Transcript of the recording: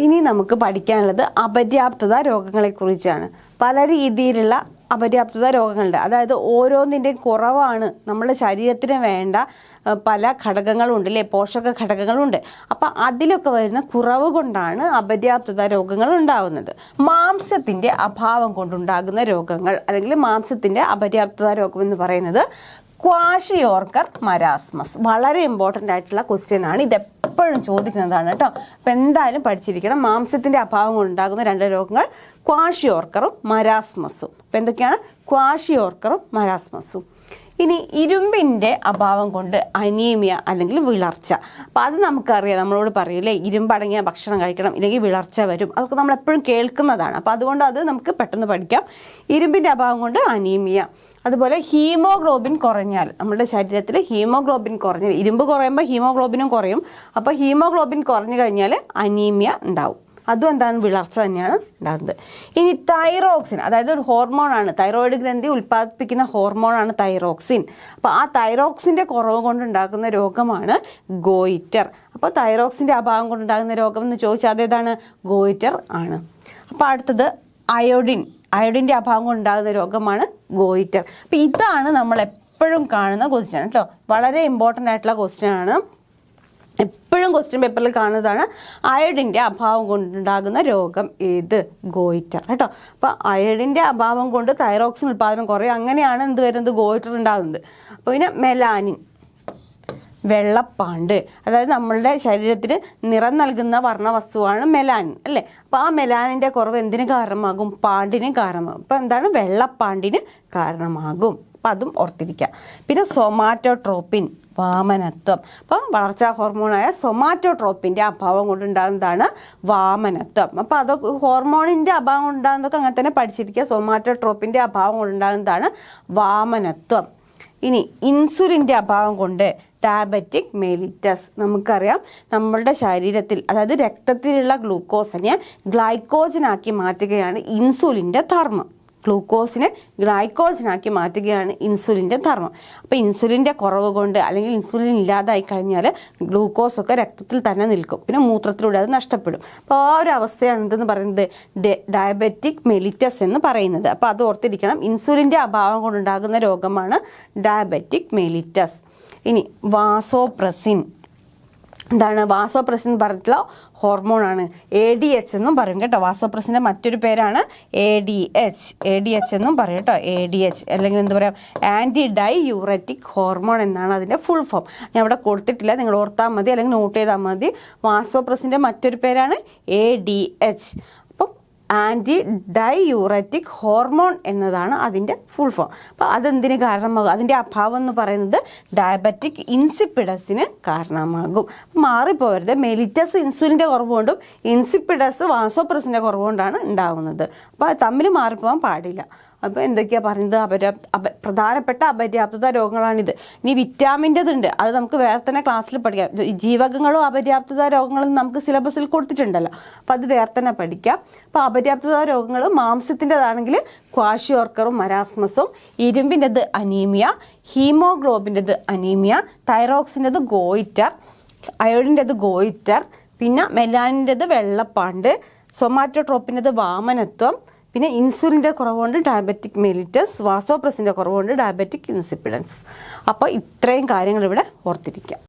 ഇനി നമുക്ക് പഠിക്കാനുള്ളത് അപര്യാപ്തത രോഗങ്ങളെക്കുറിച്ചാണ്. പല രീതിയിലുള്ള അപര്യാപ്തത രോഗങ്ങളുണ്ട്. അതായത് ഓരോന്നിൻ്റെയും കുറവാണ് നമ്മുടെ ശരീരത്തിന് വേണ്ട പല ഘടകങ്ങളുണ്ട് അല്ലേ, പോഷക ഘടകങ്ങളുണ്ട്. അപ്പം അതിലൊക്കെ വരുന്ന കുറവ് കൊണ്ടാണ് അപര്യാപ്തത രോഗങ്ങൾ ഉണ്ടാകുന്നത്. മാംസത്തിൻ്റെ അഭാവം കൊണ്ടുണ്ടാകുന്ന രോഗങ്ങൾ അല്ലെങ്കിൽ മാംസത്തിൻ്റെ അപര്യാപ്തത രോഗം എന്ന് പറയുന്നത് ക്വാഷിയോർക്കർ മരാസ്മസ്. വളരെ ഇമ്പോർട്ടൻ്റ് ആയിട്ടുള്ള ക്വസ്റ്റ്യൻ ആണ്. ഇത് എപ്പോഴും ചോദിക്കുന്നതാണ് കേട്ടോ. അപ്പം എന്തായാലും പഠിച്ചിരിക്കണം. മാംസത്തിൻ്റെ അഭാവം കൊണ്ടുണ്ടാകുന്ന 2 രോഗങ്ങൾ ക്വാഷിയോർക്കറും മരാസ്മസും. അപ്പം എന്തൊക്കെയാണ്? ക്വാഷിയോർക്കറും മരാസ്മസും. ഇനി ഇരുമ്പിൻ്റെ അഭാവം കൊണ്ട് അനീമിയ അല്ലെങ്കിൽ വിളർച്ച. അപ്പം അത് നമുക്കറിയാം, നമ്മളോട് പറയൂലേ ഇരുമ്പടങ്ങിയ ഭക്ഷണം കഴിക്കണം ഇല്ലെങ്കിൽ വിളർച്ച വരും. അതൊക്കെ നമ്മൾ എപ്പോഴും കേൾക്കുന്നതാണ്. അപ്പം അതുകൊണ്ട് അത് നമുക്ക് പെട്ടെന്ന് പഠിക്കാം. ഇരുമ്പിൻ്റെ അഭാവം കൊണ്ട് അനീമിയ. അതുപോലെ ഹീമോഗ്ലോബിൻ കുറഞ്ഞാൽ, നമ്മുടെ ശരീരത്തിൽ ഹീമോഗ്ലോബിൻ കുറഞ്ഞാൽ, ഇരുമ്പ് കുറയുമ്പോൾ ഹീമോഗ്ലോബിനും കുറയും. അപ്പോൾ ഹീമോഗ്ലോബിൻ കുറഞ്ഞു കഴിഞ്ഞാൽ അനീമിയ ഉണ്ടാവും. അതും എന്താണ്? വിളർച്ച തന്നെയാണ് ഉണ്ടാകുന്നത്. ഇനി തൈറോക്സിൻ, അതായത് ഒരു ഹോർമോണാണ്, തൈറോയിഡ് ഗ്രന്ഥി ഉൽപ്പാദിപ്പിക്കുന്ന ഹോർമോണാണ് തൈറോക്സിൻ. അപ്പോൾ ആ തൈറോക്സിൻ്റെ കുറവ് കൊണ്ടുണ്ടാകുന്ന രോഗമാണ് ഗോയിറ്റർ. അപ്പോൾ തൈറോക്സിൻ്റെ അഭാവം കൊണ്ടുണ്ടാകുന്ന രോഗം എന്ന് ചോദിച്ചാൽ അതേതാണ്? ഗോയിറ്റർ ആണ്. അപ്പോൾ അടുത്തത് അയോഡിൻ. അയോഡിൻ്റെ അഭാവം കൊണ്ടുണ്ടാകുന്ന രോഗമാണ് ഗോയിറ്റർ. അപ്പോൾ ഇതാണ് നമ്മൾ എപ്പോഴും കാണുന്ന ക്വസ്റ്റ്യൻ കേട്ടോ. വളരെ ഇമ്പോർട്ടൻ്റ് ആയിട്ടുള്ള ക്വസ്റ്റ്യൻ ആണ്. എപ്പോഴും ക്വസ്റ്റ്യൻ പേപ്പറിൽ കാണുന്നതാണ്. അയഡിൻ്റെ അഭാവം കൊണ്ടുണ്ടാകുന്ന രോഗം ഏത്? ഗോയിറ്റർ കേട്ടോ. അപ്പോൾ അയഡിൻ്റെ അഭാവം കൊണ്ട് തൈറോക്സിൻ ഉൽപ്പാദനം കുറയും. അങ്ങനെയാണ് എന്ത് വരുന്നത്? ഗോയിറ്റർ ഉണ്ടാകുന്നത്. അപ്പോൾ പിന്നെ മെലാനിൻ, വെള്ളപ്പാണ്ട്, അതായത് നമ്മളുടെ ശരീരത്തിന് നിറം നൽകുന്ന വർണ്ണവസ്തുവാണ് മെലാനിൻ അല്ലേ. അപ്പോൾ ആ മെലാനിൻ്റെ കുറവ് എന്തിന് കാരണമാകും? പാണ്ടിന് കാരണമാകും. അപ്പോൾ എന്താണ്? വെള്ളപ്പാണ്ടിന് കാരണമാകും. അപ്പം അതും ഓർത്തിരിക്കുക. പിന്നെ സൊമാറ്റോട്രോപ്പിൻ, വാമനത്വം. അപ്പം വളർച്ചാ ഹോർമോണായ സൊമാറ്റോട്രോപ്പിൻ്റെ അഭാവം കൊണ്ടുണ്ടാകുന്നതാണ് വാമനത്വം. അപ്പോൾ അതൊക്കെ ഹോർമോണിൻ്റെ അഭാവം കൊണ്ടുണ്ടാകുന്നതൊക്കെ അങ്ങനെ തന്നെ പഠിച്ചിരിക്കുക. സൊമാറ്റോട്രോപ്പിൻ്റെ അഭാവം കൊണ്ടുണ്ടാകുന്നതാണ് വാമനത്വം. ഇനി ഇൻസുലിൻ്റെ അഭാവം കൊണ്ട് ഡയബറ്റിക് മെലിറ്റസ്. നമുക്കറിയാം നമ്മളുടെ ശരീരത്തിൽ, അതായത് രക്തത്തിലുള്ള ഗ്ലൂക്കോസിനെ ഗ്ലൈക്കോജനാക്കി മാറ്റുകയാണ് ഇൻസുലിൻ്റെ ധർമ്മം. ഗ്ലൂക്കോസിനെ ഗ്ലൈക്കോജനാക്കി മാറ്റുകയാണ് ഇൻസുലിൻ്റെ ധർമ്മം. അപ്പോൾ ഇൻസുലിൻ്റെ കുറവ് കൊണ്ട് അല്ലെങ്കിൽ ഇൻസുലിൻ ഇല്ലാതായി കഴിഞ്ഞാൽ ഗ്ലൂക്കോസൊക്കെ രക്തത്തിൽ തന്നെ നിൽക്കും, പിന്നെ മൂത്രത്തിലൂടെ അത് നഷ്ടപ്പെടും. അപ്പോൾ ആ ഒരു അവസ്ഥയാണ് എന്തെന്ന് പറയുന്നത്? ഡയബറ്റിക് മെലിറ്റസ് എന്ന് പറയുന്നത്. അപ്പോൾ അത് ഓർത്തിരിക്കണം. ഇൻസുലിൻ്റെ അഭാവം കൊണ്ടുണ്ടാകുന്ന രോഗമാണ് ഡയബറ്റിക് മെലിറ്റസ്. ഇനി വാസോപ്രസിൻ. എന്താണ് വാസോപ്രസിൻ? പറഞ്ഞിട്ടുള്ള ഹോർമോണാണ്. ADH എന്നും പറയും കേട്ടോ. വാസോപ്രസിൻ്റെ മറ്റൊരു പേരാണ് ADH എന്നും പറയും കേട്ടോ. ADH അല്ലെങ്കിൽ എന്താ പറയുക, ആൻറ്റി ഡൈയൂററ്റിക് ഹോർമോൺ എന്നാണ് അതിൻ്റെ ഫുൾ ഫോം. ഞാൻ ഇവിടെ കൊടുത്തിട്ടില്ല, നിങ്ങൾ ഓർത്താൽ മതി അല്ലെങ്കിൽ നോട്ട് ചെയ്താൽ മതി. വാസോപ്രസിൻ്റെ മറ്റൊരു പേരാണ് ADH. അപ്പം ആൻറ്റി ഡൈയൂററ്റിക് ഹോർമോൺ എന്നതാണ് അതിൻ്റെ ഫുൾ ഫോം. അപ്പോൾ അതെന്തിന് കാരണമാകും? അതിൻ്റെ അഭാവം എന്ന് പറയുന്നത് ഡയബറ്റിക് ഇൻസിപ്പിഡസിന് കാരണമാകും. മാറിപ്പോവരുത്. മെലിറ്റസ് ഇൻസുലിൻ്റെ കുറവുകൊണ്ടും ഇൻസിപ്പിഡസ് വാസോപ്രസിൻ്റെ കുറവുകൊണ്ടാണ് ഉണ്ടാകുന്നത്. അപ്പോൾ തമ്മിൽ മാറിപ്പോകാൻ പാടില്ല. അപ്പോൾ എന്തൊക്കെയാണ് പറയുന്നത്? പ്രധാനപ്പെട്ട അപര്യാപ്തത രോഗങ്ങളാണിത്. ഇനി വിറ്റാമിൻ്റെതുണ്ട്, അത് നമുക്ക് വേറെ തന്നെ ക്ലാസ്സിൽ പഠിക്കാം. ജീവകങ്ങളും അപര്യാപ്തത രോഗങ്ങളും നമുക്ക് സിലബസിൽ കൊടുത്തിട്ടുണ്ടല്ലോ. അപ്പോൾ അത് വേറെ തന്നെ പഠിക്കാം. അപ്പോൾ അപര്യാപ്തത രോഗങ്ങൾ മാംസത്തിൻ്റെതാണെങ്കിൽ ക്വാഷിയോർക്കറും മരാസ്മസും, ഇരുമ്പിൻ്റെത് അനീമിയ, ഹീമോഗ്ലോബിൻ്റെത് അനീമിയ, തൈറോക്സിൻ്റെത് ഗോയിറ്റർ, അയോഡിൻ്റെത് ഗോയിറ്റർ, പിന്നെ മെലാനിൻ്റെത് വെള്ളപ്പാണ്ട്, സൊമാറ്റോട്രോപ്പിൻ്റെത് വാമനത്വം, പിന്നെ ഇൻസുലിൻ്റെ കുറവുകൊണ്ട് ഡയബറ്റിക് മെലിറ്റസ്, വാസോപ്രസിൻ്റെ കുറവുകൊണ്ട് ഡയബറ്റിക് ഇൻസിപ്പിഡൻസ്. അപ്പോൾ ഇത്രയും കാര്യങ്ങൾ ഇവിടെ ഓർത്തിരിക്കാം.